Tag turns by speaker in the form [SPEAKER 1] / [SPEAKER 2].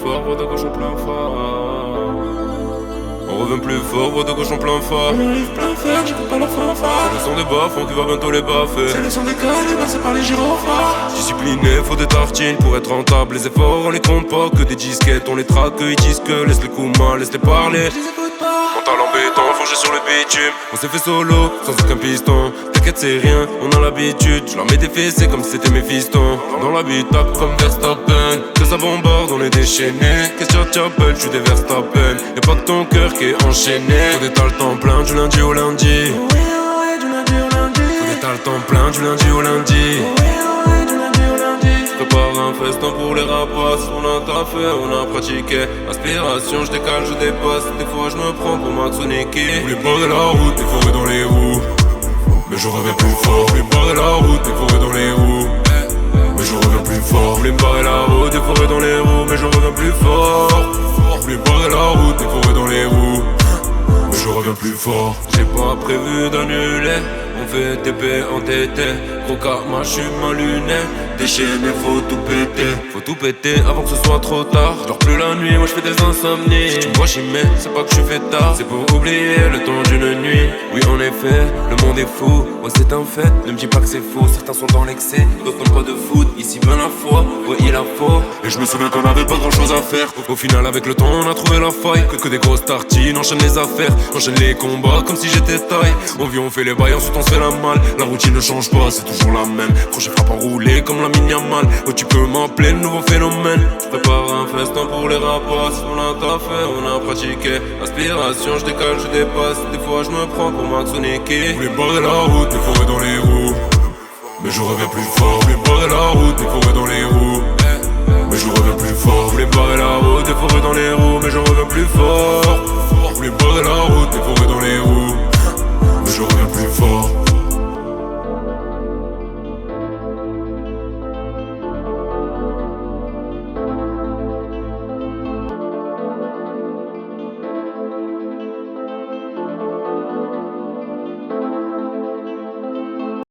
[SPEAKER 1] fort, voix de gauche en plein phare. On revient plus fort, voix de gauche en plein phare.
[SPEAKER 2] On arrive plein fer, j'écoute pas leur fanfare.
[SPEAKER 1] C'est le son des bas-fonds qui va bientôt les baffer.
[SPEAKER 2] C'est le son des calés, passé par les gyrophares.
[SPEAKER 1] Discipliné, faut des tartines pour être rentable. Les efforts, on les compte pas, que des disquettes. On les traque, ils disent que laisse les coups mal, laisse les parler.
[SPEAKER 2] Je les écoute pas.
[SPEAKER 1] Mon talent béton, forgé sur le bitume. On s'est fait solo, sans aucun piston. T'inquiète, c'est rien, on a l'habitude. Je leur mets des fessées comme si c'était mes fistons. Dans l'habitacle comme Verstappen. Que ça bombarde, on est déchaîné. Qu'est-ce que tu appelles, je suis des Verstappen. Y'a pas que ton cœur qui est enchaîné. Faut des t'as le temps plein du lundi au lundi.
[SPEAKER 2] Ouais, du lundi au lundi.
[SPEAKER 1] Faut des t'as le temps plein du lundi au lundi.
[SPEAKER 2] Ouais, du lundi au lundi.
[SPEAKER 1] Prépare un festin pour les rapaces. On a taffé, on a pratiqué. Aspiration, je décale, je dépasse. Des fois je me prends pour Max Nicky. Voulais barrer la route, des forêts dans les roues. Mais je reviens plus fort. Voulais barrer la route, des forêts dans les roues. Mais je reviens plus fort. Voulais barrer la route, des forêts dans les roues. Mais je reviens plus fort. Voulais barrer la route, des forêts dans les roues. Mais je reviens plus fort. J'ai pas prévu d'annuler. On fait TP en TT. Croca, ma chute, ma lunette. Déchaîné, faut tout péter. Faut tout péter avant que ce soit trop tard. Je dors plus la nuit, moi je fais des insomnies. Si tu me vois j'y mets, c'est pas que je fais tard. C'est pour oublier le temps d'une nuit. Oui en effet, le monde est fou. Ouais c'est un fait, ne me dis pas que c'est faux. Certains sont dans l'excès, d'autres n'ont pas de foot. Ici ben la foi, ouais il a faux. Et je me souviens qu'on avait pas grand chose à faire. Au final avec le temps on a trouvé la faille. Que des grosses tartines, enchaîne les affaires. Enchaîne les combats comme si j'étais taille. On vit, on fait les bails, ensuite on se fait la malle. La routine ne change pas, c'est toujours la même. Crochet frappe enroulé comme la mini mal. Oh tu peux m'appeler le nouveau phénomène. Je prépare un festin pour les rapaces. On a taffé, on a pratiqué. Aspiration, je décale, je dépasse. Des fois je me prends pour Max Nicky. Voulais barrer la route, des forêts dans les roues. Mais je reviens plus fort. Voulais barrer la route, des forêts dans les roues. Mais je reviens plus fort. Voulais barrer la route, des forêts dans les roues. Mais je reviens plus fort.